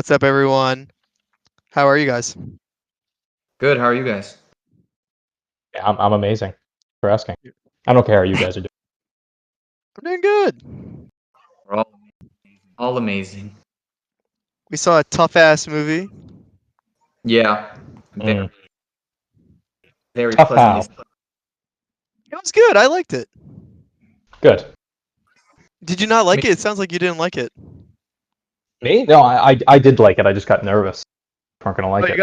What's up, everyone? How are you guys? Good. How are you guys? Yeah, I'm amazing for asking. I don't care how you guys are doing. I'm doing good. We're all amazing. We saw a tough ass movie. Yeah. Very, Mm. very Tough pleasantly. how? It was good. I liked it. Good. Did you not Me, like it? It sounds like you didn't like it. Me? No, I did like it. I just got nervous. Weren't gonna Oh, like it.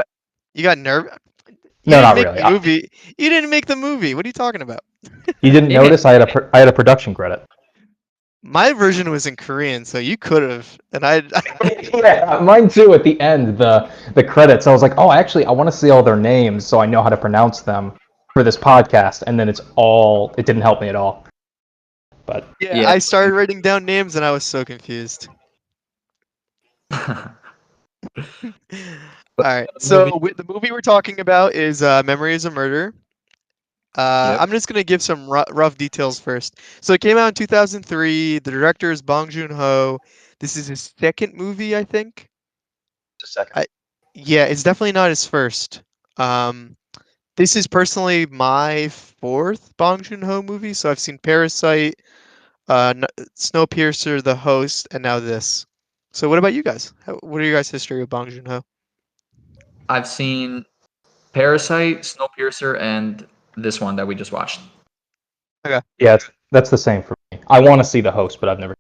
you got nervous. You No, didn't not make really. the movie. You didn't make the movie. What are you talking about? You didn't Damn it. notice I had a production credit. My version was in Korean, so you could have. And I. Yeah, mine too. At the end, the credits, I was like, oh, actually, I want to see all their names so I know how to pronounce them for this podcast. And then it didn't help me at all. But Yeah, Yeah. I started writing down names, and I was so confused. All But right. the movie. The movie we're talking about is Memories of Murder. I'm Yep. just gonna give some rough details first. So it came out in 2003. The director is Bong Joon-ho. This is his second movie, I think. just a second. I, yeah, it's definitely not his first. Um, this is personally my fourth Bong Joon-ho movie. So I've seen Parasite, Snowpiercer, The Host, and now this. So what about you guys? What are your guys' history with Bong Joon-ho? I've seen Parasite, Snowpiercer, and this one that we just watched. Okay. Yeah, that's the same for me. I want to see the host, but I've never.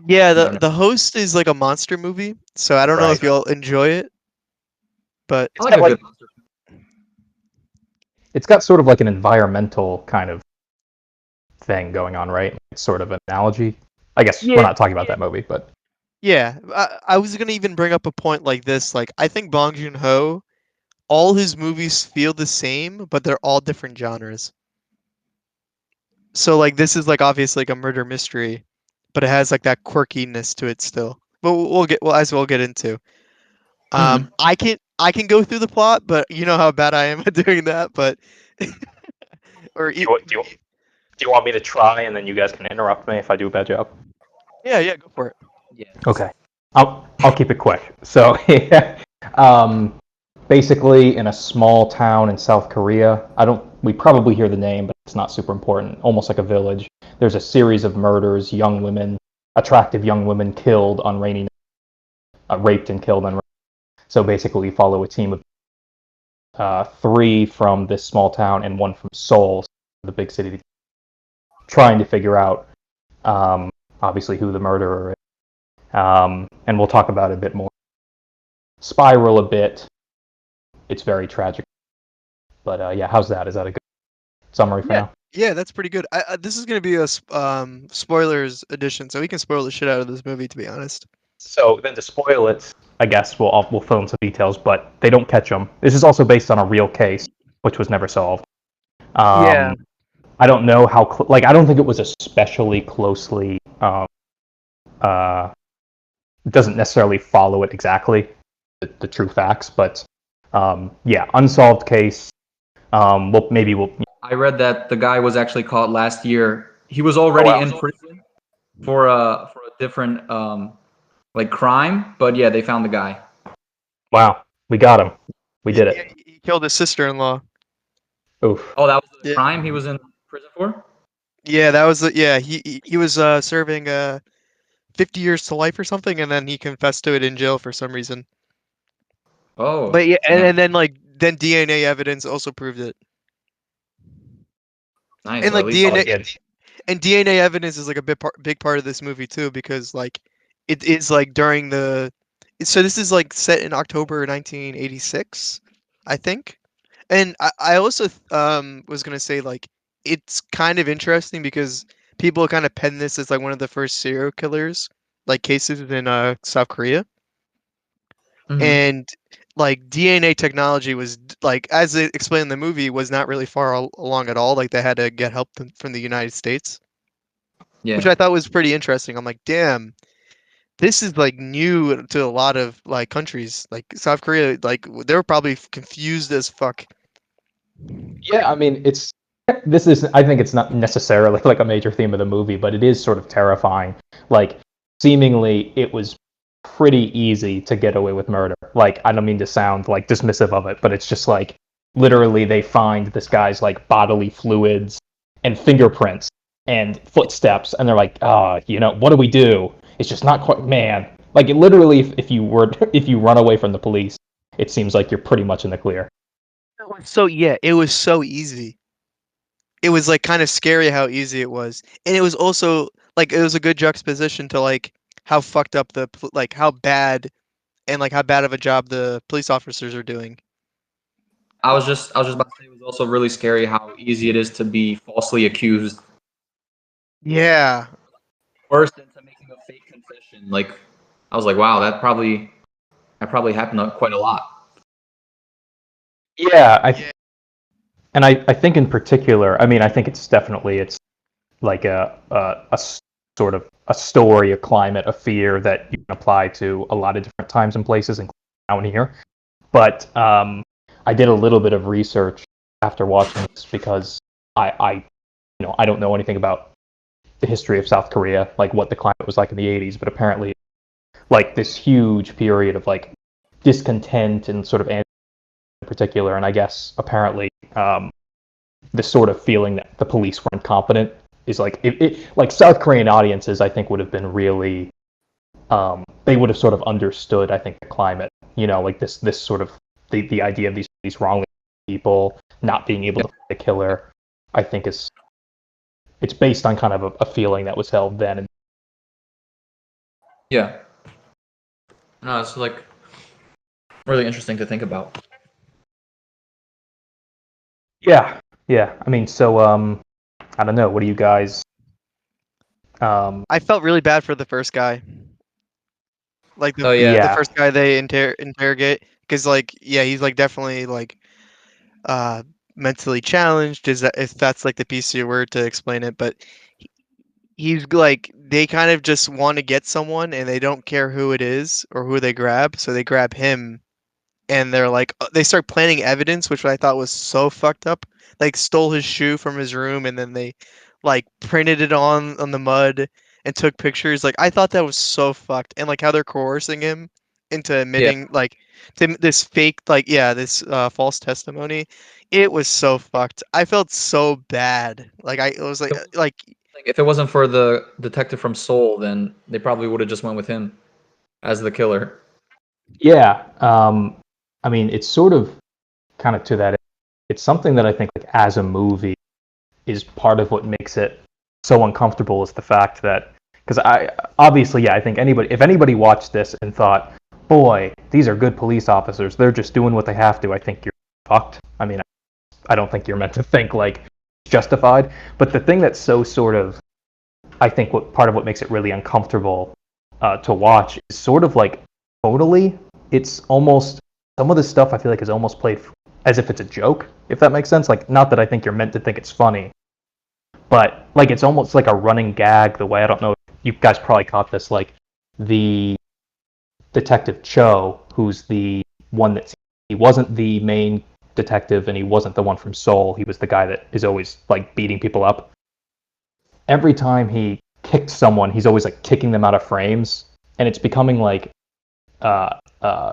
Yeah, No, the no. the Host is like a monster movie, so I don't know Right. if you'll enjoy it, but I It's like got a like good monster. it's got sort of like an environmental kind of thing going on, right? It's sort of an analogy. I guess we're yeah, not talking about that movie, but yeah. I was gonna even bring up a point like this. Like, I think Bong Joon-ho, all his movies feel the same, but they're all different genres. So like this is like obviously like a murder mystery, but it has like that quirkiness to it still. But we'll as well get into. Hmm. I can go through the plot, but you know how bad I am at doing that. But or do you, do you, do you want me to try and then you guys can interrupt me if I do a bad job? yeah, go for it. Yes. Okay. I'll keep it quick. So, um, basically, in a small town in South Korea, we probably hear the name, but it's not super important. Almost like a village. There's a series of murders. Attractive young women killed on rainy, raped and killed on. So basically, we follow a team of three from this small town and one from Seoul, the big city, trying to figure out, um, obviously, who the murderer is. And we'll talk about it a bit more. Spiral a bit. It's very tragic. But yeah, how's that? Is that a good summary for Yeah, now? yeah, that's pretty good. This is gonna be a spoilers edition, so we can spoil the shit out of this movie, to be honest. So then to spoil it, I guess we'll fill in some details, but they don't catch them. This is also based on a real case, which was never solved. Yeah. Um, I don't know how I don't think it was especially closely. Uh, it doesn't necessarily follow it exactly, the true facts, but yeah, unsolved case. Maybe we'll. I read that the guy was actually caught last year. He was Oh already wow! in prison for a different like crime, but yeah, they found the guy. Wow, we got him. We did Yeah, it. he killed his sister-in-law. Oof. Oh, that was the Yeah, crime he was in prison for? yeah, that was yeah. He was serving 50 years to life or something, and then he confessed to it in jail for some reason. Oh, But yeah, damn. and then like then DNA evidence also proved it, Nice. and Well, at like least Oh DNA yeah. and DNA evidence is like a big part of this movie too, because like it is like during the so this is like set in October 1986, I think. And I also was gonna say like it's kind of interesting because people kind of pen this as like one of the first serial killers like cases in South Korea. Mhm. And like DNA technology was like as it explained in the movie was not really far along at all. Like they had to get help from the United States, which Yeah. I thought was pretty interesting. I'm like, damn, this is like new to a lot of like countries. Like South Korea, like they were probably confused as fuck. Yeah, I mean, this is. I think it's not necessarily like a major theme of the movie, but it is sort of terrifying. Like, seemingly, it was pretty easy to get away with murder. Like, I don't mean to sound like dismissive of it, but it's just like literally they find this guy's like bodily fluids and fingerprints and footsteps, and they're like, what do we do? It's just not quite, man. Like, literally, if you run away from the police, it seems like you're pretty much in the clear. So yeah, it was so easy. It was like kind of scary how easy it was, and it was also like it was a good juxtaposition to like how fucked up like how bad and like how bad of a job the police officers are doing. I was just about to say it was also really scary how easy it is to be falsely accused. Yeah, Worse than to making a fake confession. Like, I was like, wow, that probably happened quite a lot. Yeah, I think in particular, I mean, I think it's like a sort of a story, a climate, a fear that you can apply to a lot of different times and places, including down here. But I did a little bit of research after watching this because I don't know anything about the history of South Korea, like what the climate was like in the 80s, but apparently like this huge period of like discontent and sort of in particular, and I guess apparently this sort of feeling that the police were incompetent is like like South Korean audiences I think would have been really they would have sort of understood I think the climate, like this sort of the idea of these wrongly people not being able to find the killer. I think it's based on kind of a feeling that was held then. And Yeah. No, it's like really interesting to think about. yeah, I mean, so I don't know, what do you guys I felt really bad for the first guy, like Oh the yeah. yeah, first guy they interrogate, because like yeah, he's like definitely like uh mentally challenged. Is that if that's like the PC word to explain it, but he's like they kind of just want to get someone and they don't care who it is or who they grab, so they grab him and they're like they start planting evidence, which I thought was so fucked up. Like stole his shoe from his room and then they like printed it on the mud and took pictures. Like I thought that was so fucked, and like how they're coercing him into Yeah. admitting like to this fake like yeah this false testimony. It was so fucked. I felt so bad. Like I it was like Like if it wasn't for the detective from Seoul, then they probably would have just went with him as the killer. yeah. I mean, it's sort of kind of to that. It's something that I think, like, as a movie, is part of what makes it so uncomfortable. Is the fact that because I obviously, yeah, I think if anybody watched this and thought, boy, these are good police officers, they're just doing what they have to, I think you're fucked. I mean, I don't think you're meant to think like justified. But the thing that's so sort of, I think, what part of what makes it really uncomfortable to watch is sort of like totally. It's almost some of the stuff I feel like is almost played as if it's a joke, if that makes sense. Like, not that I think you're meant to think it's funny, but like it's almost like a running gag. The way, I don't know if you guys probably caught this, like the detective Cho, who's the one that he wasn't the main detective and he wasn't the one from Seoul. He was the guy that is always like beating people up. Every time he kicked someone, he's always like kicking them out of frames, and it's becoming like uh, uh,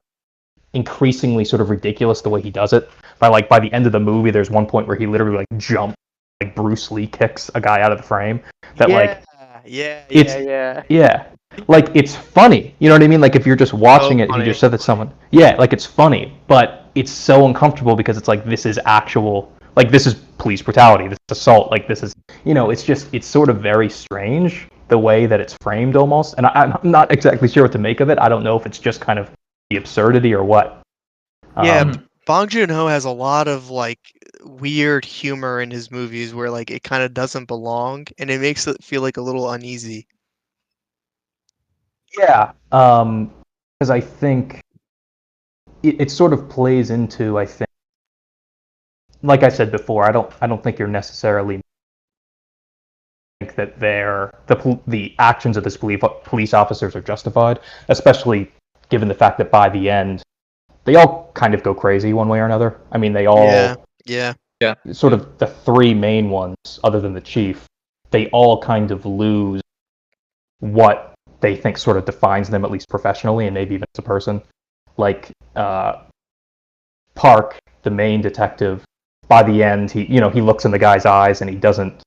increasingly sort of ridiculous the way he does it. By the end of the movie, there's one point where he literally like jumps, like Bruce Lee kicks a guy out of the frame. That yeah like yeah it's yeah yeah yeah, like it's funny. You know what I mean? Like if you're just so watching it, if you just funny. said that someone, yeah, like it's funny, but it's so uncomfortable because it's like this is actual, like this is police brutality, this is assault, like this is, it's sort of very strange the way that it's framed almost, and I'm not exactly sure what to make of it. I don't know if it's just kind of the absurdity or what. Yeah, Um, Bong Joon-ho has a lot of like weird humor in his movies where like it kind of doesn't belong and it makes it feel like a little uneasy. yeah, because I think it sort of plays into, I think, like I said before, I don't think you're necessarily think that the actions of these police officers are justified, especially given the fact that by the end they all kind of go crazy one way or another. I mean, they Yeah, all yeah, Yeah. sort of the three main ones, other than the chief, they all kind of lose what they think sort of defines them, at least professionally, and maybe even as a person. Like Park, the main detective, by the end, he looks in the guy's eyes and he doesn't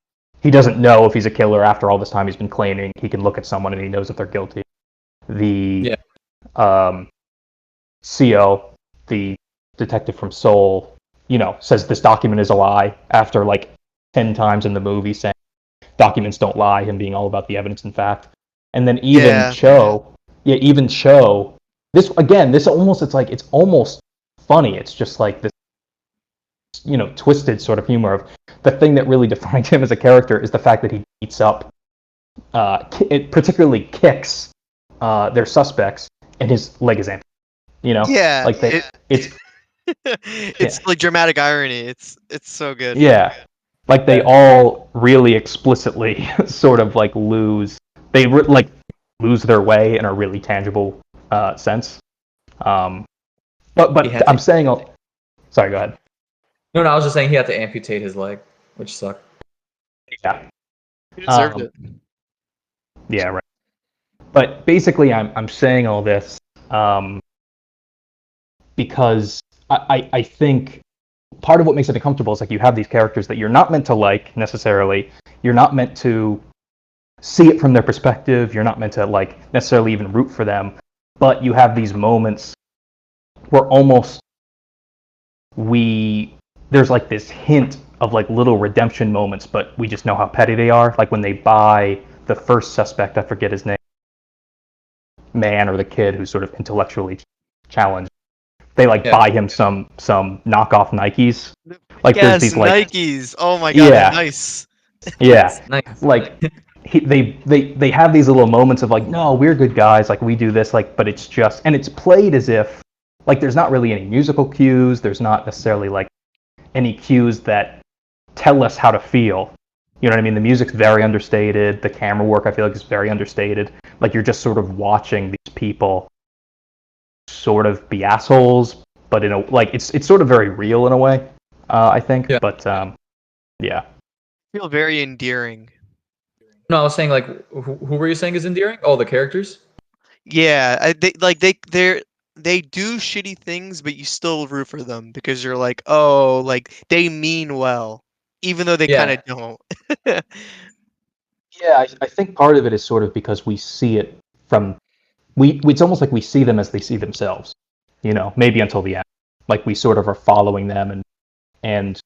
know if he's a killer after all this time he's been claiming. He can look at someone and he knows if they're guilty. The CO, the detective from Seoul, says this document is a lie after like 10 times in the movie saying documents don't lie, him being all about the evidence and fact. And then even Cho, this again, it's almost funny. It's just like this, twisted sort of humor of the thing that really defines him as a character is the fact that he beats up, it particularly kicks their suspects, and his leg is amputated. Yeah, like it's it's like dramatic irony. It's so good. Yeah, like they all really explicitly sort of like lose. They like lose their way in a really tangible sense. But I'm saying, sorry, go ahead. No, I was just saying he had to amputate his leg, which sucked. Yeah, he deserved it. Yeah, right. But basically, I'm saying all this because I think part of what makes it uncomfortable is like you have these characters that you're not meant to like necessarily. You're not meant to see it from their perspective. You're not meant to like necessarily even root for them. But you have these moments where almost there's like this hint of like little redemption moments, but we just know how petty they are. Like when they buy the first suspect, I forget his name, man or the kid who's sort of intellectually challenged. They buy him some knockoff Nikes. Like yes, there's these like Nikes. Oh my god, they're nice. Yeah, nice. Like they have these little moments of like, no, we're good guys. Like we do this. Like, but it's just, and it's played as if like there's not really any musical cues. There's not necessarily like any cues that tell us how to feel. You know what I mean? The music's very understated. The camera work, I feel like, is very understated. Like you're just sort of watching these people sort of be assholes, but in a like it's sort of very real in a way. I think, but yeah. Feel very endearing. No, I was saying like, who were you saying is endearing? Oh, the characters. Yeah, they do shitty things, but you still root for them because you're like, oh, like they mean well, even though they kind of don't. Yeah, I think part of it is sort of because we see it from it's almost like we see them as they see themselves. Maybe until the end, like we sort of are following them, and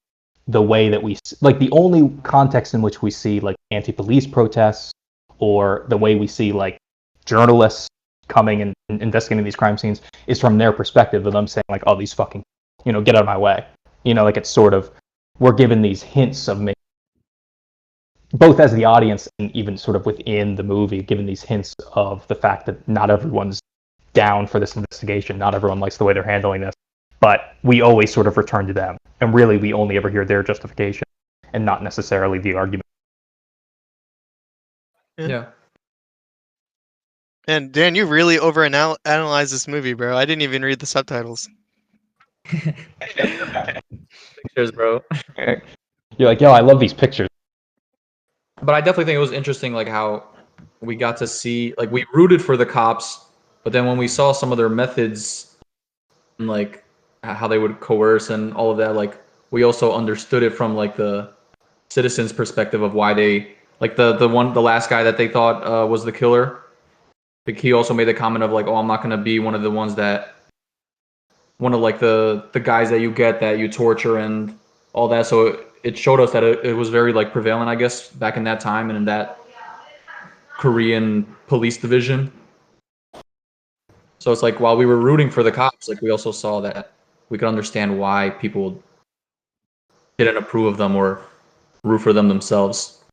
the way that we like the only context in which we see like anti-police protests or the way we see like journalists coming and investigating these crime scenes is from their perspective of them saying like, oh, these fucking, get out of my way. Like it's sort of, we're given these hints of maybe both as the audience and even sort of within the movie, given these hints of the fact that not everyone's down for this investigation. Not everyone likes the way they're handling this, but we always sort of return to them. And really, we only ever hear their justification and not necessarily the argument. Yeah. And Dan, you really overanalyze this movie, bro. I didn't even read the subtitles. Pictures, bro. You're like, yo, I love these pictures. But I definitely think it was interesting, like how we got to see, like we rooted for the cops, but then when we saw some of their methods, and like how they would coerce and all of that, like we also understood it from like the citizens' perspective of why they, like the last guy that they thought was the killer. Like he also made the comment of like, oh, I'm not gonna be one of the ones that, one of like the guys that you get that you torture and all that. So it showed us that it was very like prevalent, I guess, back in that time and in that Korean police division. So it's like while we were rooting for the cops, like we also saw that we could understand why people didn't approve of them or root for them themselves.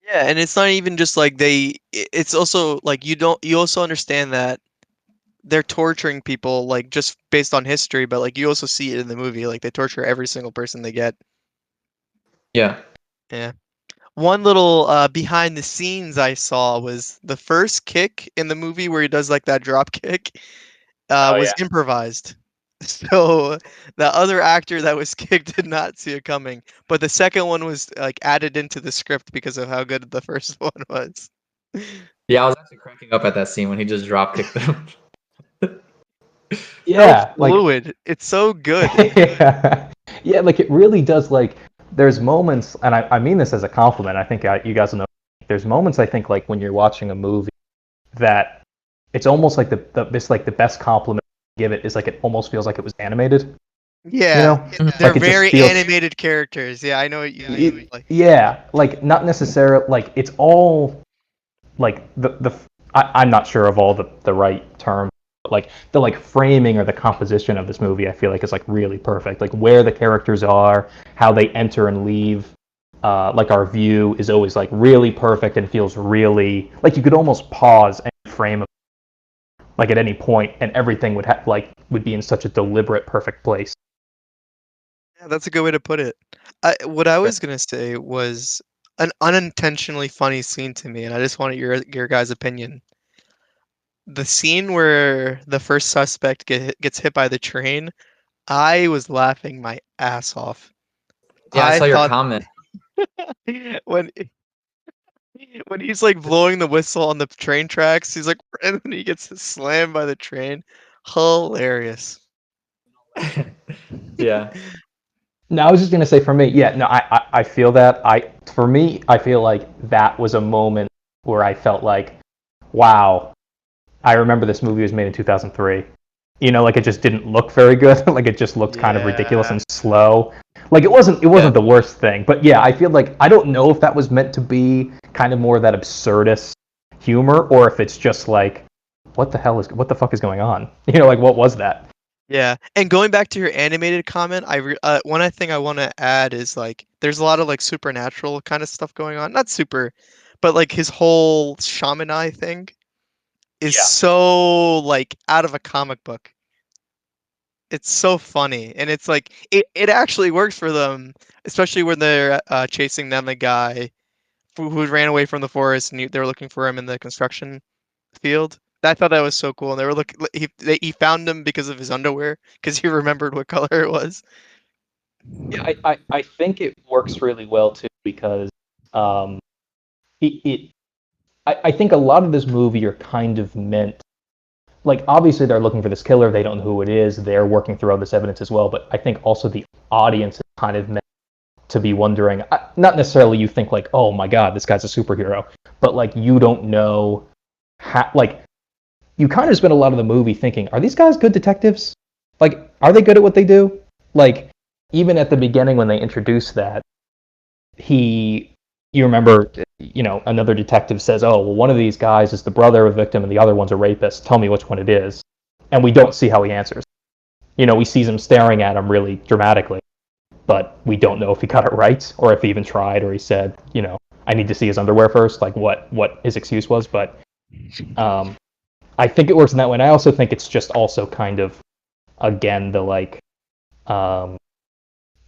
Yeah, and it's not even just like it's also like you also understand that they're torturing people like just based on history, but like you also see it in the movie, like they torture every single person they get. Yeah. Yeah. One little behind the scenes I saw was the first kick in the movie where he does like that drop kick was improvised. So the other actor that was kicked did not see it coming, but the second one was like added into the script because of how good the first one was. Yeah, I was actually cracking up at that scene when he just drop kicked them. Yeah, like fluid. It's so good. yeah, like it really does. Like there's moments, and I mean this as a compliment. I think you guys know. There's moments I think like when you're watching a movie that it's almost like the best compliment you give it is like it almost feels like it was animated. You Yeah, know, they're like it just very feels. animated characters. Yeah, I know what you mean. Like, Yeah, like not necessarily like it's all like I'm not sure of all the right terms, but like the like framing or the composition of this movie I feel like is like really perfect. Like where the characters are, how they enter and leave, like our view is always like really perfect and feels really like you could almost pause and frame like at any point and everything would be in such a deliberate perfect place. yeah, that's a good way to put it. What I was gonna say was an unintentionally funny scene to me, and I just wanted your guys' opinion. The scene where the first suspect gets hit by the train, I was laughing my ass off. Yeah, I I saw your thought comment. when when he's like blowing the whistle on the train tracks, he's like, and then he gets slammed by the train. Hilarious. Yeah. No, I was just gonna say for me, yeah, no, I feel that. For me, I feel like that was a moment where I felt like, wow, I remember this movie was made in 2003. You know, like it just didn't look very good. Like it just looked kind of ridiculous Yeah. and slow. Like it Yeah. wasn't the worst thing, but yeah, I feel like I don't know if that was meant to be kind of more of that absurdist humor or if it's just like what the fuck is going on? You know, like what was that? Yeah, and going back to your animated comment, one thing I want to add is like there's a lot of like supernatural kind of stuff going on. Not super, but like his whole shaman eye thing is Yeah. so like out of a comic book. It's so funny, and it's like it actually works for them, especially when they're chasing down the guy who ran away from the forest and they were looking for him in the construction field. I thought that was so cool. And they were he found him because of his underwear because he remembered what color it was. Yeah, I think it works really well too because um, it I think a lot of this movie you're kind of meant like obviously they're looking for this killer, they don't know who it is, they're working through all this evidence as well, but I think also the audience is kind of meant to be wondering not necessarily you think like, oh my god, this guy's a superhero, but like you don't know how like you kind of spend a lot of the movie thinking, are these guys good detectives? Like, are they good at what they do? Like, even at the beginning when they introduce that, you remember, another detective says, oh, well, one of these guys is the brother of a victim and the other one's a rapist. Tell me which one it is. And we don't see how he answers. We see him staring at him really dramatically, but we don't know if he got it right or if he even tried or he said, I need to see his underwear first, like what his excuse was. But um, I think it works in that way. And I also think it's just also kind of, again, the like um,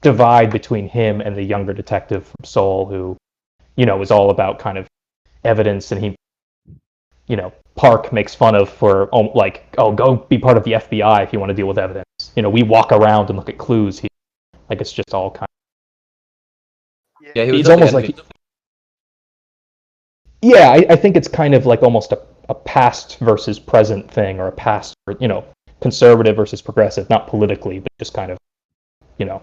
divide between him and the younger detective from Seoul who, is all about kind of evidence, and Park makes fun of for like, oh, go be part of the FBI if you want to deal with evidence. We walk around and look at clues. Like it's just all kind. Yeah, he was It's definitely almost envy. like, yeah, I think it's kind of like almost a past versus present thing, or a past, conservative versus progressive, not politically, but just kind of,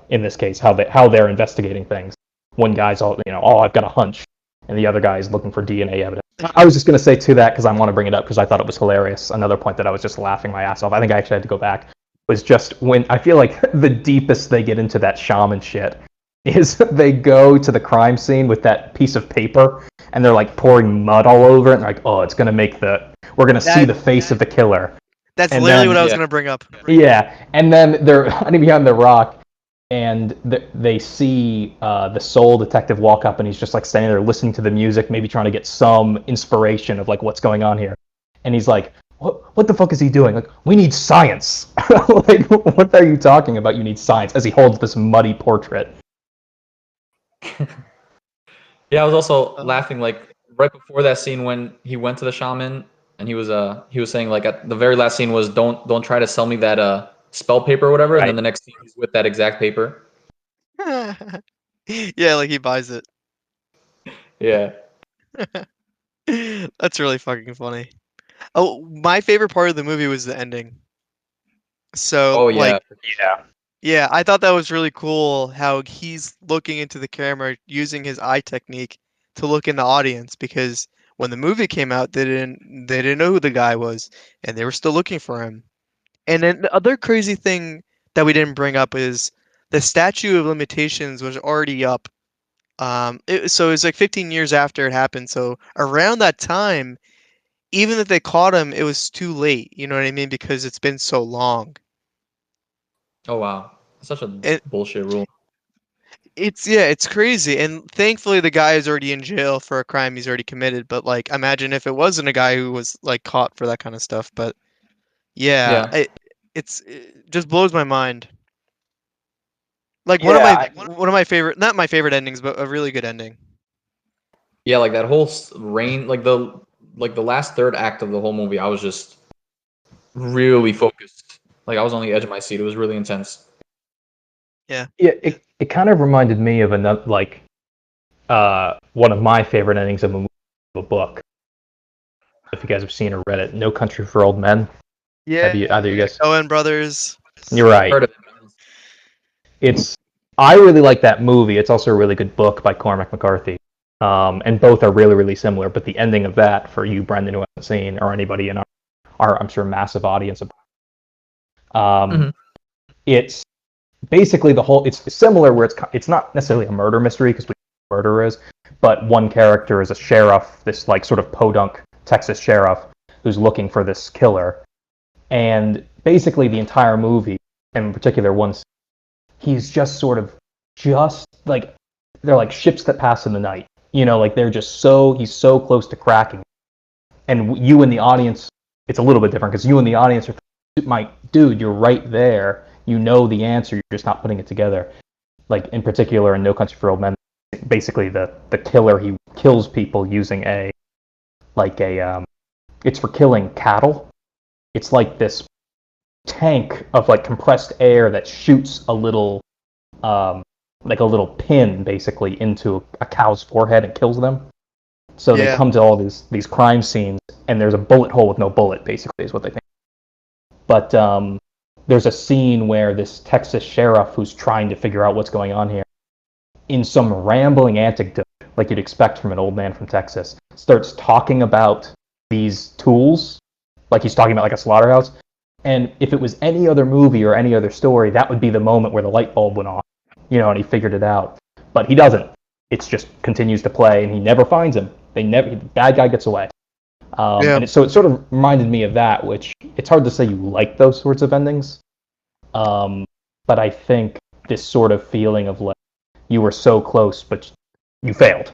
in this case, how they're investigating things. One guy's all, oh, I've got a hunch, and the other guy is looking for DNA evidence. I was just going to say to that because I want to bring it up because I thought it was hilarious. Another point that I was just laughing my ass off. I think I actually had to go back. Was just when I feel like the deepest they get into that shaman shit is they go to the crime scene with that piece of paper and they're like pouring mud all over it and they're like, oh, we're gonna see the face of the killer. That's And literally what then I was Yeah. gonna bring up. yeah, and then they're hiding behind the rock, and they see the Soul detective walk up, and he's just like standing there listening to the music, maybe trying to get some inspiration of like what's going on here. And he's like, "What the fuck is he doing? Like, we need science. Like, what are you talking about? You need science." As he holds this muddy portrait. Yeah, I was also Um, laughing like right before that scene when he went to the shaman and he was saying like at the very last scene was don't try to sell me that spell paper or whatever, and then Right. the next scene he's with that exact paper. yeah, like he buys it. Yeah. That's really fucking funny. Oh, my favorite part of the movie was the ending. So, Oh like, yeah, Yeah. yeah, I thought that was really cool how he's looking into the camera using his eye technique to look in the audience because when the movie came out, they didn't know who the guy was and they were still looking for him. And then the other crazy thing that we didn't bring up is the statute of limitations was already up. So it was like 15 years after it happened. So around that time, even if they caught him, it was too late. You know what I mean? Because it's been so long. oh wow, such a And bullshit rule. it's crazy. And thankfully, the guy is already in jail for a crime he's already committed. But like, imagine if it wasn't a guy who was like caught for that kind of stuff. But yeah, Yeah, it just blows my mind. Like Yeah. one of my favorite, not my favorite endings, but a really good ending. yeah, like that whole rain, like the last third act of the whole movie, I was just really focused. Like I was on the edge of my seat. It was really intense. Yeah. Yeah, it kind of reminded me of another one of my favorite endings of a book. If you guys have seen or read it, No Country for Old Men. Have Yeah, you either of you the guys? Coen brothers. You're right. Heard of it. It's I really like that movie. It's also a really good book by Cormac McCarthy. And both are really, really similar. But the ending of that, for you, Brendan, who hasn't seen, or anybody in our I'm sure, massive audience, um, Mhm. it's basically the whole. It's similar where it's not necessarily a murder mystery because we know what murder is, but one character is a sheriff, this like sort of podunk Texas sheriff who's looking for this killer, and basically the entire movie, and in particular one, he's just sort of just like they're like ships that pass in the night. You know, like they're just he's so close to cracking, and you in the audience, it's a little bit different because you in the audience are, my dude, you're right there. You know the answer. You're just not putting it together. Like in particular in No Country for Old Men, basically the killer, he kills people using a like a it's for killing cattle. It's like this tank of like compressed air that shoots a little um, like a little pin basically into a cow's forehead and kills them. So they Yeah. come to all these crime scenes and there's a bullet hole with no bullet basically is what they think. But there's a scene where this Texas sheriff who's trying to figure out what's going on here, in some rambling anecdote like you'd expect from an old man from Texas, starts talking about these tools, like he's talking about like a slaughterhouse. And if it was any other movie or any other story, that would be the moment where the light bulb went off, and he figured it out. But he doesn't. It just continues to play, and he never finds him. The bad guy gets away. Yeah. So it sort of reminded me of that, which it's hard to say you like those sorts of endings. But I think this sort of feeling of like you were so close, but you failed,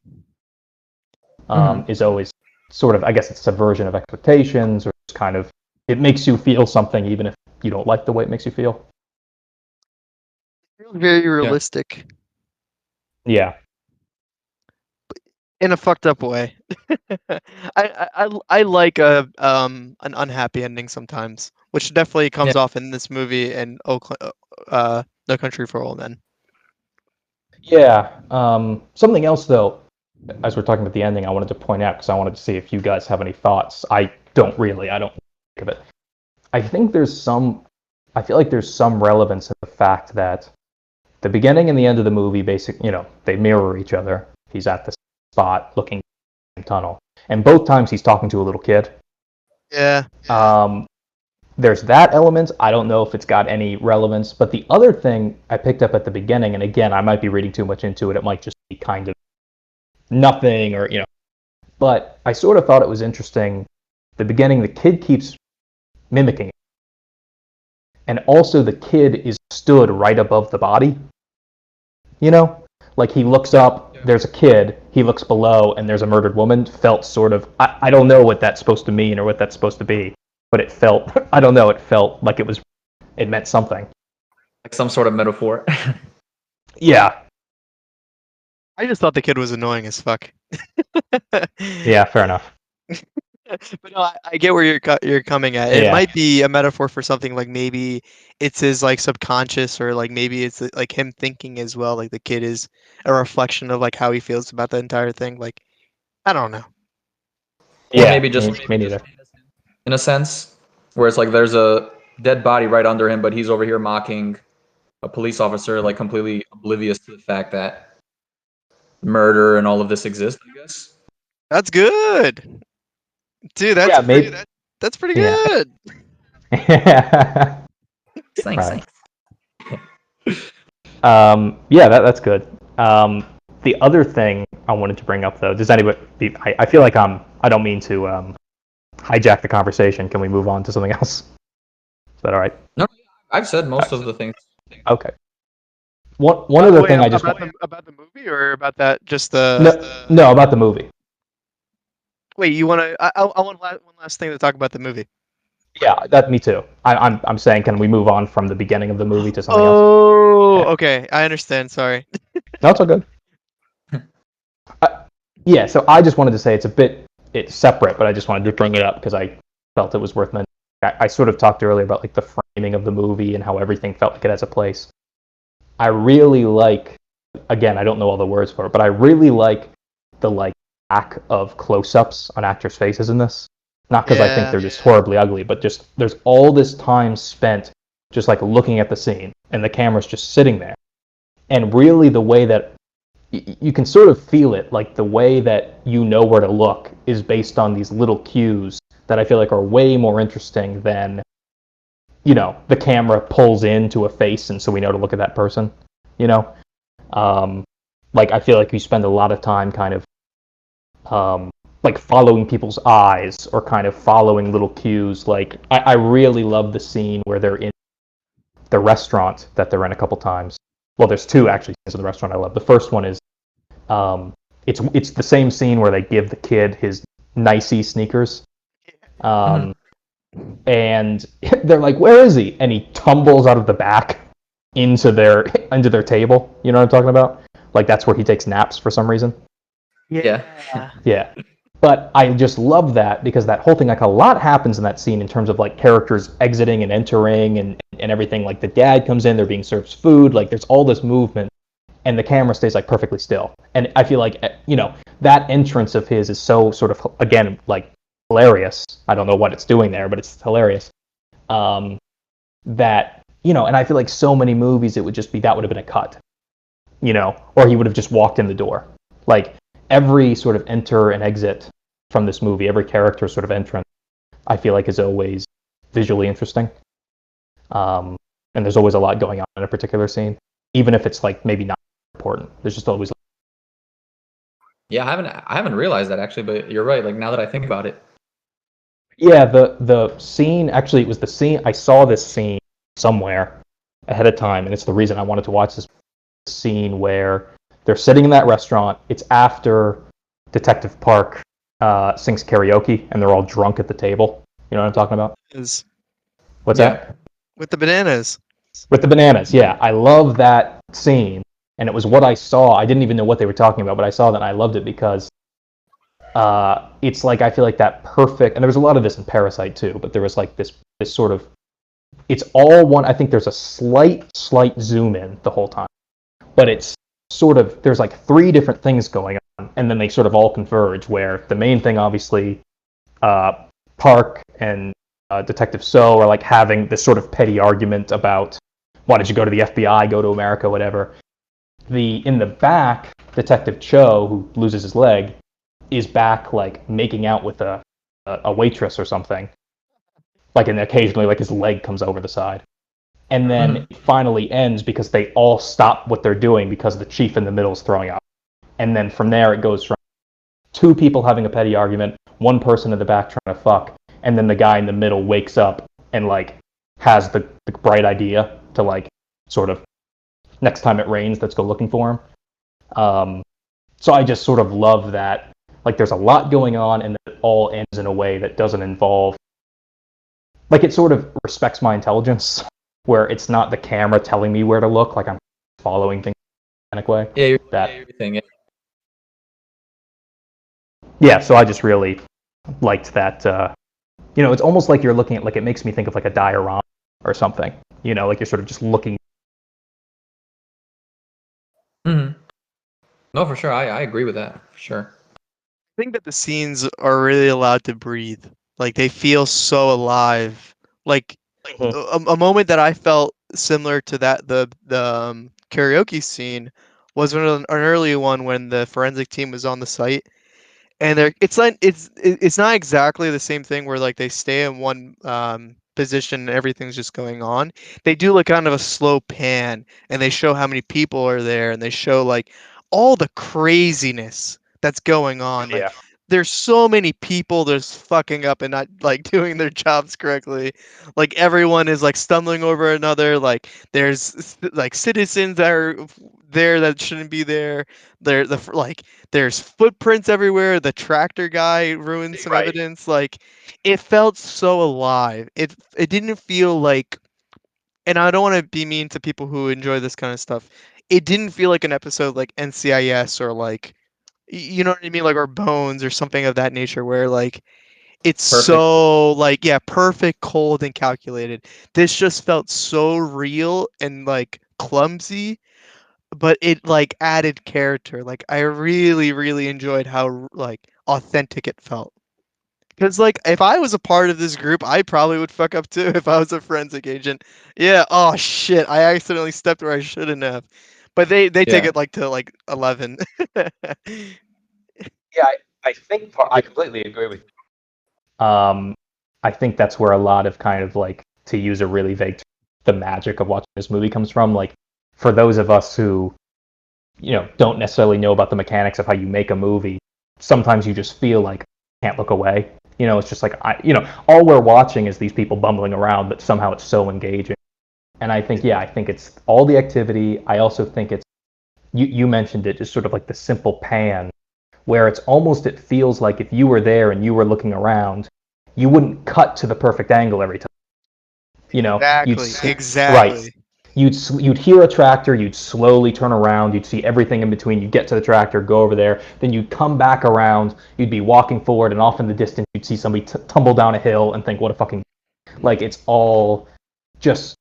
Mhm. is always sort of, I guess it's subversion of expectations, or just kind of, it makes you feel something even if you don't like the way it makes you feel. Very Yeah, realistic Yeah. in a fucked up way. I like a an unhappy ending sometimes, which definitely yeah, comes off in this movie and No Country for Old Men. Yeah. Something else, though, as we're talking about the ending, I wanted to point out because I wanted to see if you guys have any thoughts. I don't really. I don't think of it. I think there's some. I feel like there's some relevance in the fact that the beginning and the end of the movie, they mirror each other. He's at the spot looking in the tunnel, and both times he's talking to a little kid. Yeah. Um, there's that element. I don't know if it's got any relevance, but the other thing I picked up at the beginning, and again, I might be reading too much into it. It might just be kind of nothing, or but I sort of thought it was interesting. The beginning, the kid keeps mimicking it, and also the kid is stood right above the body. You know, like he looks yeah. up, there's a kid, he looks below, and there's a murdered woman. Felt sort of, I don't know what that's supposed to mean or what that's supposed to be, but it felt, I don't know, it felt like it meant something. Like some sort of metaphor. Yeah, I just thought the kid was annoying as fuck. yeah, fair enough. But no, I get where you're coming at. It Yeah, might be a metaphor for something like maybe it's his like subconscious or like maybe it's like him thinking as well. Like the kid is a reflection of like how he feels about the entire thing. Like I don't know. Or maybe just me neither. in a sense, where it's like there's a dead body right under him, but he's over here mocking a police officer, like completely oblivious to the fact that murder and all of this exists, I guess. That's good, dude. That's Yeah, maybe. that's pretty Yeah. good. Thanks. Right. Yeah, that's good. The other thing I wanted to bring up, though, does anybody? I feel like I don't mean to hijack the conversation. Can we move on to something else? Is that all right? No, I've said most of the things. Okay. One other Wait, thing I just about the movie or about that just the no about the movie. wait, you want to? I want one last thing to talk about the movie. Yeah, that me too. I'm saying, can we move on from the beginning of the movie to something else? Oh, Yeah. okay. I understand. Sorry. No, it's all good. Yeah, so I just wanted to say it's separate, but I just wanted to bring it up because I felt it was worth mentioning. I sort of talked earlier about like the framing of the movie and how everything felt like it has a place. I really like, again, I don't know all the words for it, but I really like the like lack of close-ups on actors' faces in this. Not because I think they're just horribly ugly, but just there's all this time spent just like looking at the scene and the camera's just sitting there. And really the way that you can sort of feel it, like the way that you know where to look is based on these little cues that I feel like are way more interesting than, the camera pulls into a face and so we know to look at that person, you know? Like I feel like you spend a lot of time kind of like following people's eyes or kind of following little cues. Like I really love the scene where they're in the restaurant that they're in a couple times. Well, there's two actually scenes in the restaurant I love. The first one is it's the same scene where they give the kid his nicey sneakers. And they're like, "Where is he?" And he tumbles out of the back into their table. You know what I'm talking about? Like that's where he takes naps for some reason. Yeah. Yeah. But I just love that because that whole thing, like a lot happens in that scene in terms of like characters exiting and entering and everything. Like the dad comes in, they're being served food. Like there's all this movement and the camera stays like perfectly still. And I feel like, that entrance of his is so sort of, again, like hilarious. I don't know what it's doing there, but it's hilarious. That, and I feel like so many movies, it would just be, that would have been a cut, or he would have just walked in the door. Like every sort of enter and exit from this movie, every character sort of entrance, I feel like is always visually interesting. And there's always a lot going on in a particular scene, even if it's like maybe not important. There's just always. Yeah, I haven't realized that actually, but you're right. Like now that I think about it. Yeah, the scene, actually it was the scene, I saw this scene somewhere ahead of time, and it's the reason I wanted to watch this scene where they're sitting in that restaurant. It's after Detective Park sings karaoke, and they're all drunk at the table. You know what I'm talking about? Is What's Yeah. that? with the bananas. With the bananas, yeah. I love that scene, and it was what I saw. I didn't even know what they were talking about, but I saw that and I loved it because it's like I feel like that perfect, and there was a lot of this in Parasite too, but there was like this sort of, it's all one. I think there's a slight zoom in the whole time, but it's sort of, there's like three different things going on, and then they sort of all converge. Where the main thing, obviously, Park and Detective So are like having this sort of petty argument about why did you go to the FBI, go to America, whatever. In the back, Detective Cho, who loses his leg, is back like making out with a waitress or something. Like, and occasionally like his leg comes over the side. And then it finally ends because they all stop what they're doing because the chief in the middle is throwing up. And then from there it goes from two people having a petty argument, one person in the back trying to fuck, and then the guy in the middle wakes up and like has the bright idea to like sort of, next time it rains, let's go looking for him. So I just sort of love that. Like there's a lot going on and it all ends in a way that doesn't involve, like it sort of respects my intelligence, where it's not the camera telling me where to look, like I'm following things in a way. Yeah, That everything. yeah, so I just really liked that. It's almost like you're looking at, like, it makes me think of like a diorama or something. Like you're sort of just looking. No, for sure. I agree with that for sure. think that the scenes are really allowed to breathe. Like they feel so alive. Like Mhm. a moment that I felt similar to that the karaoke scene was when an early one when the forensic team was on the site and it's not exactly the same thing where like they stay in one position and everything's just going on. They do like kind of a slow pan and they show how many people are there and they show like all the craziness that's going on. Like Yeah. there's so many people there's fucking up and not like doing their jobs correctly. Like everyone is like stumbling over another. Like there's like citizens that are there that shouldn't be there. Like there's footprints everywhere. The tractor guy ruined some Right. evidence. Like it felt so alive. It didn't feel like, and I don't want to be mean to people who enjoy this kind of stuff. It didn't feel like an episode like NCIS or like you know what I mean, like or Bones or something of that nature where like it's Perfect. so like yeah, perfect, cold and calculated. This just felt so real and like clumsy, but it like added character. Like I really, really enjoyed how like authentic it felt. Because like if I was a part of this group, I probably would fuck up too if I was a forensic agent. Yeah. Oh shit! I accidentally stepped where I shouldn't have. But they take Yeah. it like to like 11. Yeah, I think I completely agree with you. I think that's where a lot of kind of like, to use a really vague term, the magic of watching this movie comes from. Like, for those of us who, don't necessarily know about the mechanics of how you make a movie, sometimes you just feel like can't look away. It's just like all we're watching is these people bumbling around, but somehow it's so engaging. And I think, yeah, I think it's all the activity. I also think it's you mentioned it, just sort of like the simple pan, where it feels like if you were there and you were looking around, you wouldn't cut to the perfect angle every time. You'd Exactly. see, right. Exactly. You'd hear a tractor, you'd slowly turn around, you'd see everything in between, you'd get to the tractor, go over there, then you'd come back around, you'd be walking forward, and off in the distance you'd see somebody tumble down a hill and think, what a fucking, like, it's all just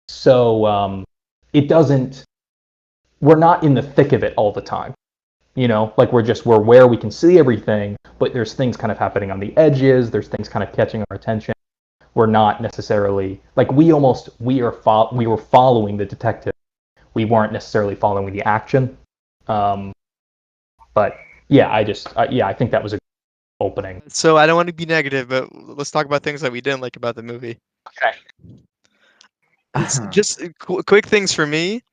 so, it doesn't, we're not in the thick of it all the time. Like we're where we can see everything, but there's things kind of happening on the edges, there's things kind of catching our attention. We're not necessarily like we were following the detective. We weren't necessarily following the action. Um, but yeah, I think that was a good opening. So I don't want to be negative, but let's talk about things that we didn't like about the movie. Okay. It's just quick things for me.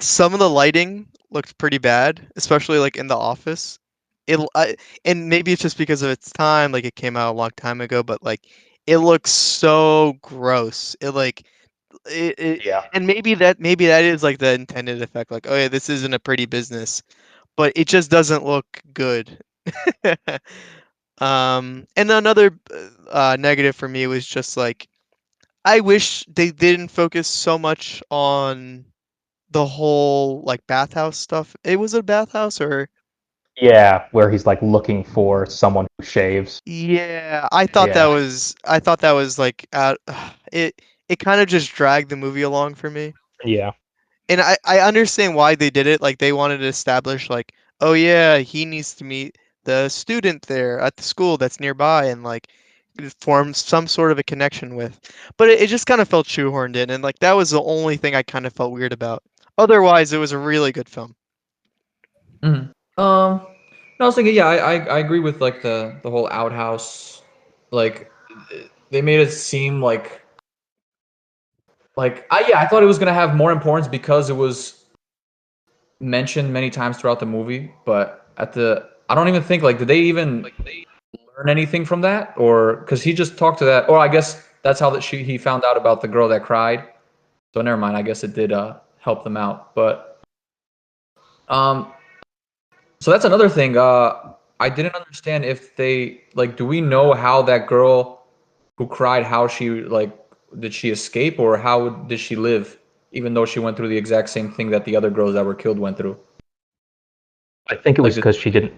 Some of the lighting looked pretty bad, especially like in the office. And maybe it's just because of its time, like it came out a long time ago, but like it looks so gross. It Yeah. and maybe that is like the intended effect, like oh yeah, this isn't a pretty business, but it just doesn't look good. And another negative for me was just like I wish they didn't focus so much on the whole like bathhouse stuff. It was a bathhouse or Yeah, where he's like looking for someone who shaves. yeah, I thought that was like it kind of just dragged the movie along for me. Yeah. And I understand why they did it. Like they wanted to establish like, oh yeah, he needs to meet the student there at the school that's nearby and like form some sort of a connection with. But it just kind of felt shoehorned in and like that was the only thing I kind of felt weird about. Otherwise, it was a really good film. Mhm. No, I was thinking, yeah, I agree with like the whole outhouse, like they made it seem like I thought it was gonna have more importance because it was mentioned many times throughout the movie, but I don't even think like did they even learn anything from that, or because he just talked to that, or I guess that's how that he found out about the girl that cried. So never mind, I guess it did help them out, but um so that's another thing. I didn't understand if they like. Do we know how that girl who cried, how she like, did she escape or how did she live, even though she went through the exact same thing that the other girls that were killed went through? I think it Like, was because she didn't.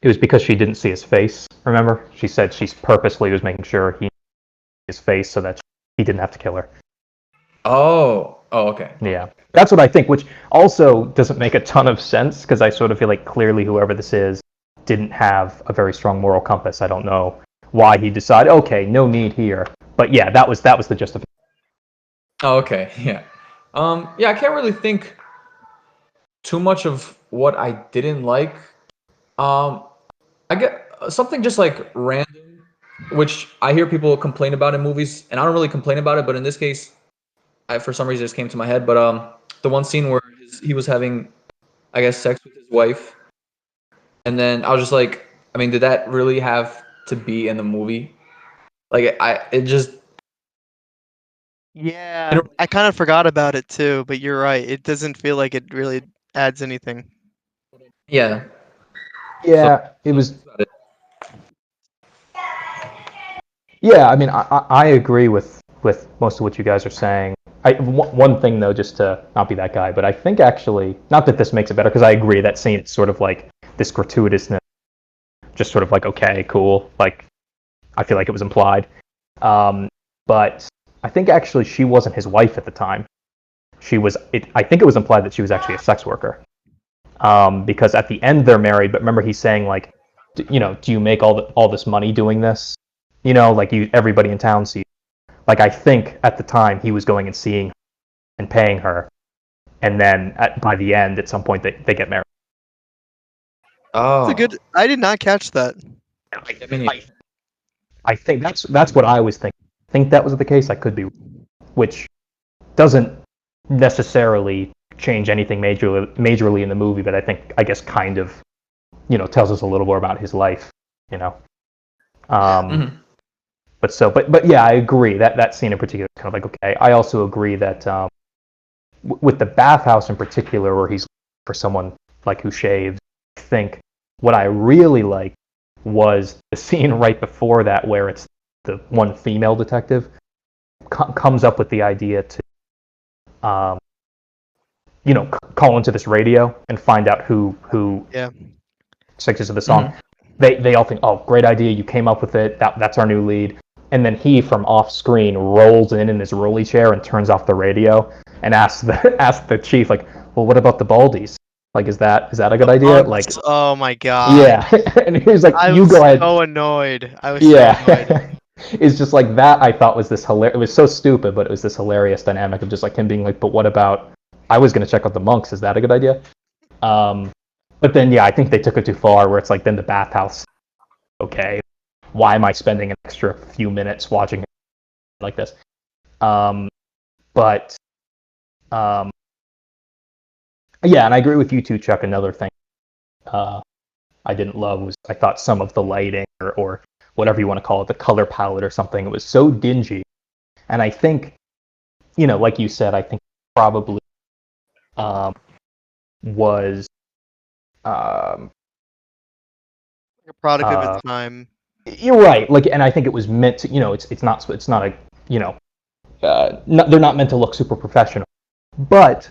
It was because she didn't see his face. Remember, she said she's purposely was making sure he his face so that he didn't have to kill her. oh, okay. Yeah, that's what I think, which also doesn't make a ton of sense because I sort of feel like clearly whoever this is didn't have a very strong moral compass. I don't know why he decided, okay, no need here. But yeah, that was the justification. Oh, okay, yeah. Yeah, I can't really think too much of what I didn't like. Um, I get something just like random, which I hear people complain about in movies, and I don't really complain about it, but in this case, for some reason, it just came to my head. But the one scene where he was having, I guess, sex with his wife, and then I was just like, I mean, did that really have to be in the movie? Like, it just, Yeah, I kind of forgot about it too, but you're right. It doesn't feel like it really adds anything. yeah. So Yeah, it was. that's about it. Yeah, I mean, I agree with most of what you guys are saying. One thing though, just to not be that guy, but I think actually, not that this makes it better, because I agree that scene it's sort of like this gratuitousness, just sort of like okay, cool, like I feel like it was implied. But I think actually she wasn't his wife at the time. She was. I think it was implied that she was actually a sex worker. Because at the end they're married, but remember he's saying like, do you make all this money doing this? Like everybody in town sees. Like I think at the time he was going and seeing her and paying her, and then by the end at some point they get married. It's a Oh, good. I did not catch that. I mean, I, I think that's what I was thinking. I think that was the case. I could be, which doesn't necessarily change anything majorly in the movie, but I guess kind of tells us a little more about his life. You know. Yeah. Um, but yeah, I agree that scene in particular is kind of like okay. I also agree that with the bathhouse in particular, where he's for someone like who shaves, I think what I really liked was the scene right before that where it's the one female detective comes up with the idea to um, call into this radio and find out who Yeah. sings of the song. They all think, oh, great idea, you came up with it. That's our new lead. And then he, from off screen, rolls in his rolly chair and turns off the radio and asks the chief, like, well, what about the Baldies? Like, is that a good The idea? Like, monks. Oh my god. yeah. And he was like, I you was go ahead. so annoyed. I was so annoyed. Yeah. It's just like that. I thought was this hilarious. It was so stupid, but it was this hilarious dynamic of just like him being like, but what about? I was gonna check out the monks. Is that a good idea? Um, but then yeah, I think they took it too far. Where it's like then the bathhouse. Okay, why am I spending an extra few minutes watching it like this? But yeah, and I agree with you too, Chuck. Another thing I didn't love was I thought some of the lighting or whatever you want to call it, the color palette or something, it was so dingy. And I think, like you said, I think probably was A product of its uh, time. you're right. Like, and I think it was meant to, it's not a, they're not meant to look super professional. But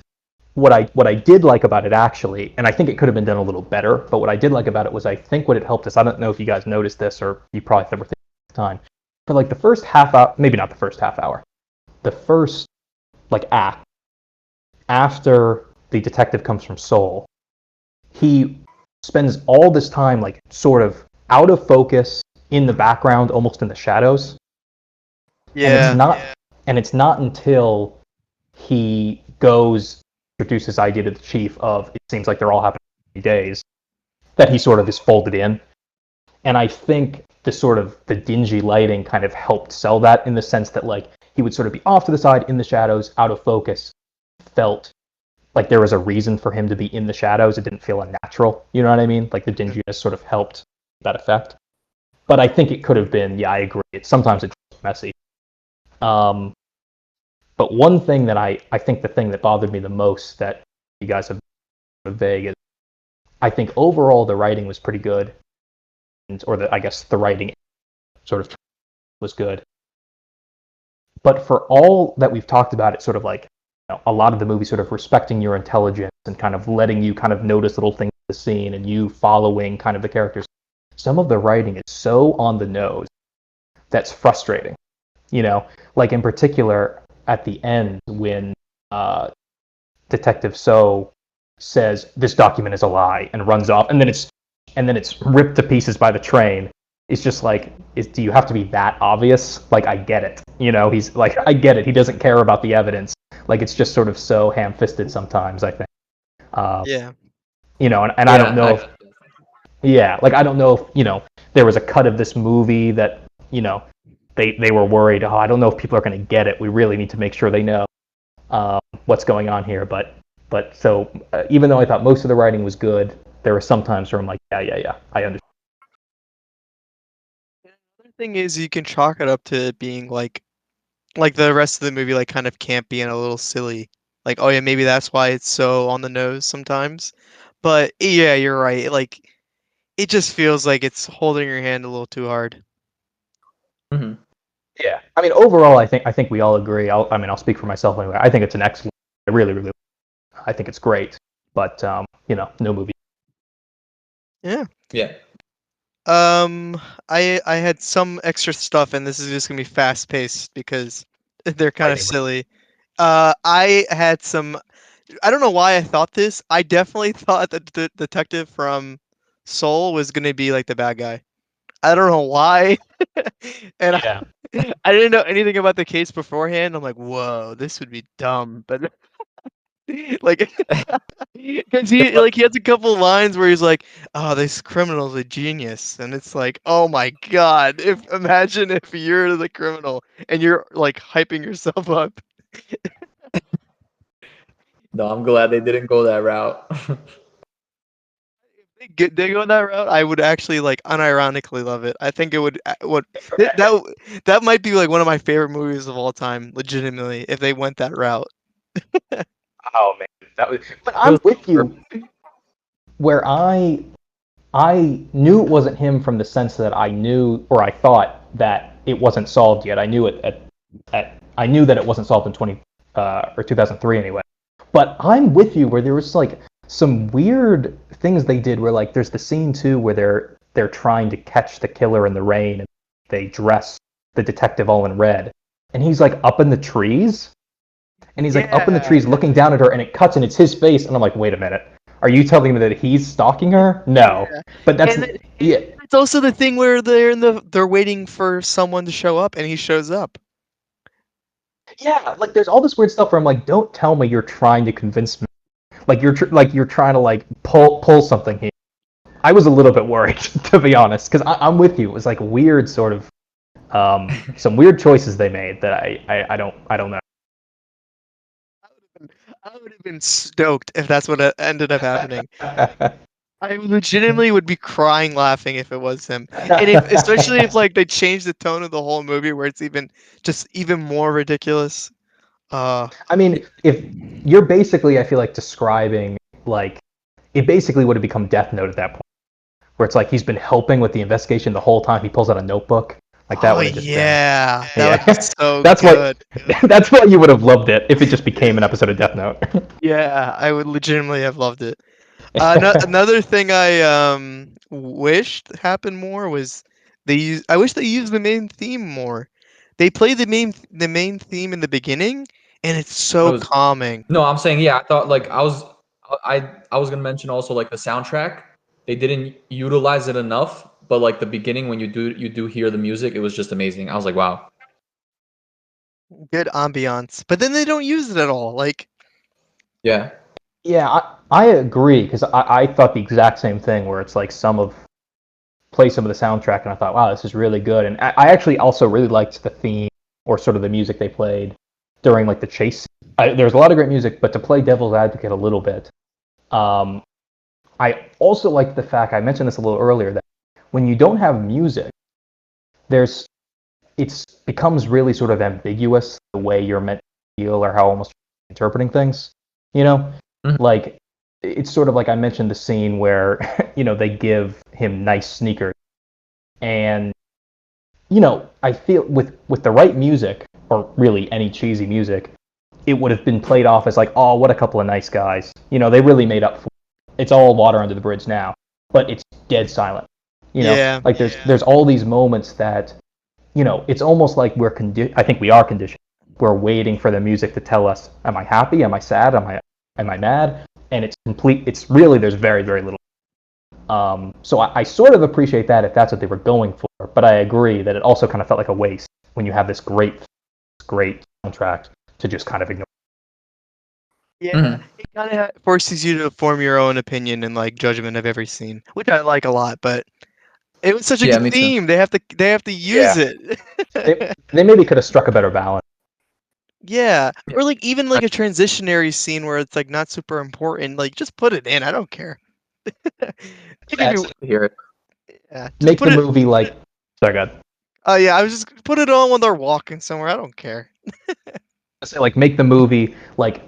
what I did like about it actually, and I think it could have been done a little better, but what I did like about it was I think what it helped us. I don't know if you guys noticed this or you probably never think at the time. For like the first half hour, maybe not the first half hour, the first like act after the detective comes from Seoul, he spends all this time like sort of out of focus in the background, almost in the shadows. And it's Yeah. not and it's not until he goes introduce his idea to the chief of it seems like they're all happening in days that he sort of is folded in. And I think the dingy lighting kind of helped sell that in the sense that like he would sort of be off to the side in the shadows, out of focus, felt like there was a reason for him to be in the shadows. It didn't feel unnatural. You know what I mean? Like the dinginess sort of helped that effect. But I think it could have been, yeah, I agree. Sometimes it's messy. Um, but one thing that I think the thing that bothered me the most that you guys have been vague is I think overall the writing was pretty good, I guess the writing sort of was good. But for all that we've talked about, it's sort of like a lot of the movie sort of respecting your intelligence and kind of letting you kind of notice little things in the scene and you following kind of the characters. Some of the writing is so on the nose that's frustrating. Like in particular at the end when Detective So says this document is a lie and runs off, and then it's and then it's ripped to pieces by the train. It's just like, do you have to be that obvious? Like, I get it. He's like, I get it. He doesn't care about the evidence. Like, it's just sort of so ham-fisted sometimes, I think. Uh, Yeah. and I don't Yeah, know if, yeah, like, I don't know if, there was a cut of this movie that, they were worried, oh, I don't know if people are going to get it. We really need to make sure they know what's going on here. But so even though I thought most of the writing was good, there were some times where I'm like, yeah, I understand. Another thing is you can chalk it up to being like the rest of the movie like kind of campy and a little silly. Like, oh yeah, maybe that's why it's so on the nose sometimes. But yeah, you're right. Like it just feels like it's holding your hand a little too hard. Mhm. Yeah, I mean, overall, I think we all agree. I'll speak for myself anyway. I think it's an excellent. I really, I think it's great. But no movie. Yeah. Yeah. Um, I had some extra stuff, and this is just gonna be fast paced because they're kind of Lightning. silly. I had some. I don't know why I thought this. I definitely thought that the detective from Soul was gonna be like the bad guy. I don't know why, and Yeah. I didn't know anything about the case beforehand. I'm like, whoa, this would be dumb, but like, because he has a couple lines where he's like, "Oh, this criminal's a genius," and it's like, "Oh my god! If imagine if you're the criminal and you're like hyping yourself up." No, I'm glad they didn't go that route. They go that route, I would actually like unironically love it. I think it would that might be like one of my favorite movies of all time, legitimately, if they went that route. Oh man, that was. But It I'm was with perfect. you. Where I knew it wasn't him from the sense that I knew or I thought that it wasn't solved yet. I knew it I knew that it wasn't solved in 2003 anyway. But I'm with you where there was like some weird things they did where like there's the scene too where they're trying to catch the killer in the rain and they dress the detective all in red and he's like up in the trees and he's like up in the Yeah. trees looking down at her and it cuts and it's his face and I'm like, wait a minute, are you telling me that he's stalking her? No, Yeah. but that's And yeah. it's also the thing where they're waiting for someone to show up and he shows up. Yeah, like there's all this weird stuff where I'm like, don't tell me you're trying to convince me, like you're trying to like pull something here. I was a little bit worried to be honest, because I'm with you. It was like weird sort of some weird choices they made that I don't know. I would have been stoked if that's what ended up happening. I legitimately would be crying laughing if it was him. And if especially if like they changed the tone of the whole movie where it's even more ridiculous. Uh I mean, if you're basically, I feel like describing like it basically would have become Death Note at that point, where it's like he's been helping with the investigation the whole time. He pulls out a notebook, like that oh would have just been yeah, that would be yeah. so That's what good. that's what you would have loved it if it just became an episode of Death Note. Yeah, I would legitimately have loved it. Another thing I wished happened more was I wish they used the main theme more. They play the main theme in the beginning, and it's It so was calming. no, I'm saying yeah. I thought like I was gonna mention also like the soundtrack. They didn't utilize it enough, but like the beginning when you do hear the music, it was just amazing. I was like, wow. Good ambiance, but then they don't use it at all. Like, Yeah. Yeah, I agree because I thought the exact same thing where it's like play some of the soundtrack and I thought, wow, this is really good. And I actually also really liked the theme or sort of the music they played during like the chase. There's a lot of great music, but to play devil's advocate a little bit, um, I also like the fact I mentioned this a little earlier that when you don't have music, there's it becomes really sort of ambiguous the way you're meant to feel or how almost interpreting things. You know, Mhm. like it's sort of like I mentioned the scene where they give him nice sneakers, and I feel with the right music or really any cheesy music, it would have been played off as like, oh, what a couple of nice guys. They really made up for it. It's all water under the bridge now, but it's dead silent. yeah, Like there's all these moments that it's almost like I think we are conditioned. We're waiting for the music to tell us, am I happy? Am I sad? Am I mad? And it's complete. It's really there's very very little. So I sort of appreciate that if that's what they were going for, but I agree that it also kind of felt like a waste when you have this great soundtrack to just kind of ignore. Yeah, Mhm. it kind of forces you to form your own opinion and like judgment of every scene, which I like a lot. But it was such a Yeah, good me too. theme. They have to use Yeah. it. They maybe could have struck a better balance. Yeah, Yeah. or like even like a transitionary scene where it's like not super important. Like just put it in. I don't care. Like if you, That's to hear it. yeah, just Make put the it. movie like. Sorry, God. Oh yeah, I was just put it on when they're walking somewhere. I don't care. Say like make the movie like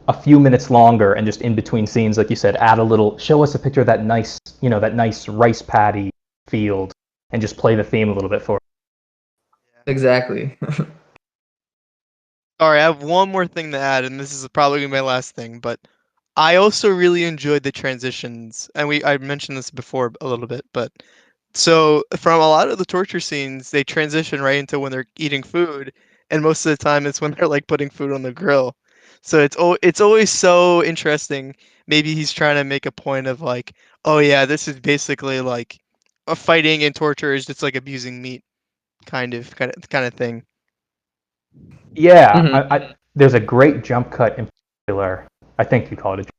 a few minutes longer and just in between scenes, like you said, add a little. Show us a picture of that nice, that nice rice paddy field, and just play the theme a little bit for. Exactly. Sorry, I have one more thing to add, and this is probably gonna be my last thing, but I also really enjoyed the transitions, and I mentioned this before a little bit, but so from a lot of the torture scenes, they transition right into when they're eating food, and most of the time it's when they're like putting food on the grill. So it's always so interesting. Maybe he's trying to make a point of like, oh yeah, this is basically like a fighting and torture is just like abusing meat, kind of thing. Yeah, Mhm. there's a great jump cut in particular. I think you call it a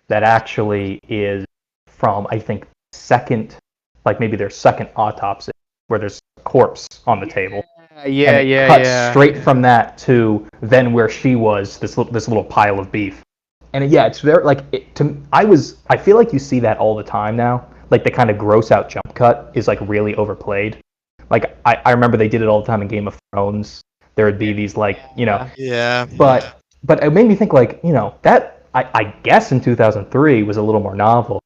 that actually is from I think second, like maybe their second autopsy, where there's a corpse on the table, and Yeah, it yeah, cuts yeah. straight from that to then where she was, this little pile of beef. And yeah, it's very like I feel like you see that all the time now. Like the kind of gross out jump cut is like really overplayed. Like I remember they did it all the time in Game of Thrones. There would be these like Yeah. but it made me think like that I guess in 2003 was a little more novel,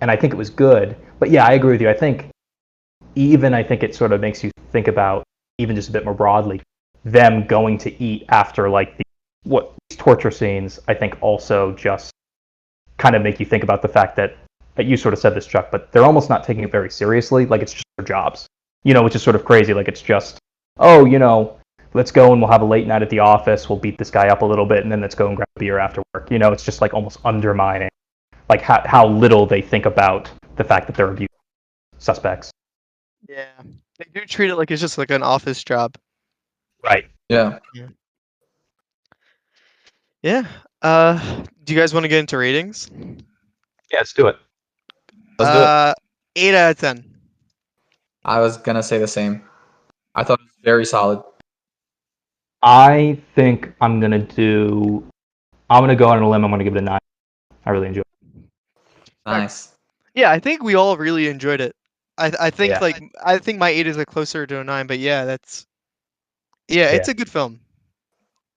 and I think it was good. But yeah, I agree with you. I think it sort of makes you think about even just a bit more broadly them going to eat after like what these torture scenes. I think also just kind of make you think about the fact that you sort of said this, Chuck, but they're almost not taking it very seriously. Like it's just their jobs, which is sort of crazy. Like it's just, oh, let's go and we'll have a late night at the office. We'll beat this guy up a little bit, and then let's go and grab a beer after work. It's just like almost undermining like how little they think about the fact that they're abuse suspects. Yeah. They do treat it like it's just like an office job. Right. Yeah. Yeah. Yeah. Do you guys want to get into ratings? Yeah, let's do it. Let's do it. 8 out of 10. I was gonna say the same. I thought it was very solid. I think I'm gonna go on a limb. I'm gonna give it a 9. I really enjoy it. Nice. Yeah, I think we all really enjoyed it. I think Yeah. like I think my 8 is like closer to a 9, but yeah, Yeah. it's a good film.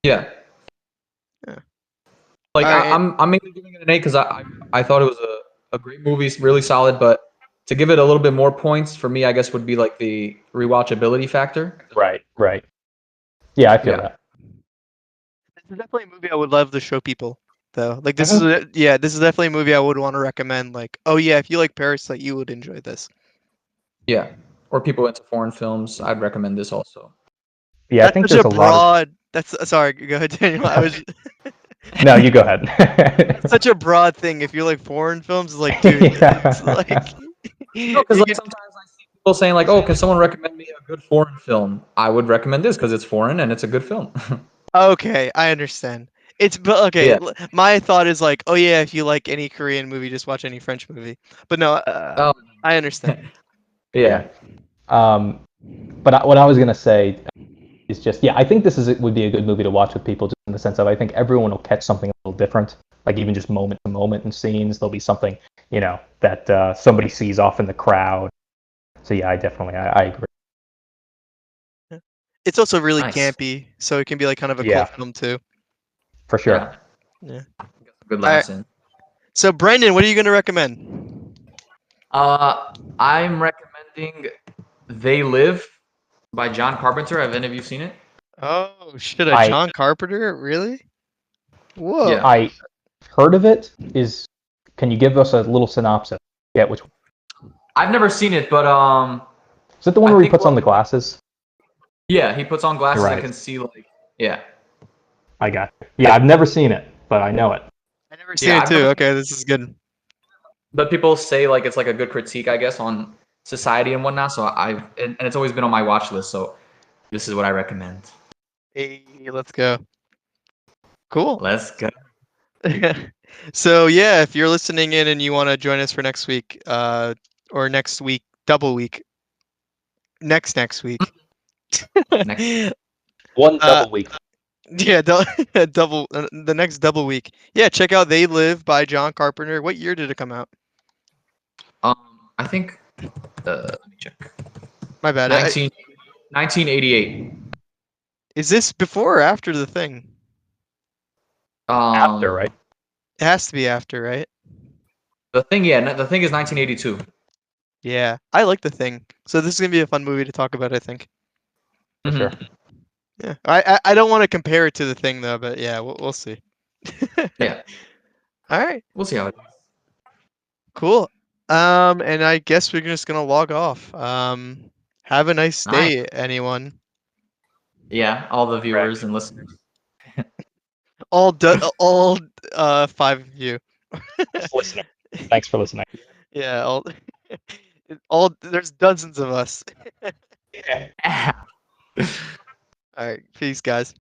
Yeah. Yeah. Like All right. I'm mainly giving it an 8 because I thought it was a great movie, it's really solid. But to give it a little bit more points for me, I guess would be like the rewatchability factor. Right. Right. Yeah, I feel Yeah. that. This is definitely a movie I would love to show people though. Like Mhm. this is definitely a movie I would want to recommend like, oh yeah, if you like Parasite, you would enjoy this. Yeah. Or people into foreign films, I'd recommend this also. Yeah, I That's think such there's a a lot of. broad That's sorry, go ahead, Daniel. I was No, you go ahead. That's such a broad thing. If you like foreign films, it's like, dude, it's like Yeah. No, because you like could. sometimes I see people saying like, "Oh, can someone recommend me a good foreign film?" I would recommend this because it's foreign and it's a good film. Okay, I understand. But okay. Yeah. My thought is like, oh yeah, if you like any Korean movie, just watch any French movie. But no, Oh, I understand. Yeah. yeah. Um, but what I was gonna say is just yeah, I think would be a good movie to watch with people, just in the sense of I think everyone will catch something a little different, like even just moment to moment in scenes. There'll be something that somebody sees off in the crowd. So yeah, I agree. It's also really Nice. campy, so it can be like kind of a Yeah, cult film too. for sure. Yeah. Yeah. Good All right. laughs in. So Brendan, what are you gonna recommend? I'm recommending They Live by John Carpenter. Have any of you seen it? Oh shit, a I John Carpenter? Really? Whoa. Yeah. I heard of it. Can you give us a little synopsis? Yeah, which I've never seen it, but is it? The one I where he think puts on the glasses? yeah, he puts on You're glasses and right. can see like yeah. I got it. Yeah, I've never seen it, but I know it. I never seen Yeah, it I've never too. seen it. Okay, this is good. but people say like it's like a good critique, I guess, on society and whatnot. So and it's always been on my watch list. So this is what I recommend. Hey, let's go. Cool. Let's go. So yeah, if you're listening in and you want to join us for next week, or next week, double week, next week. Next. One Uh, double week. yeah, double the next double week. Yeah, check out They Live by John Carpenter. What year did it come out? I think. Let me check. My bad. 1988. Is this before or after The Thing? After, right? It has to be after, right? The Thing, yeah, the Thing is 1982. Yeah, I like The Thing. So this is gonna be a fun movie to talk about, I think. For sure. Yeah, I don't want to compare it to The Thing though, but yeah, we'll see. Yeah, All right, we'll see how it. cool. And I guess we're just gonna log off. Have a nice Nice. day, anyone. Yeah, all the viewers and listeners. All 5 of you. Just listener. Thanks for listening. Yeah, all there's dozens of us. Yeah. All right, peace, guys.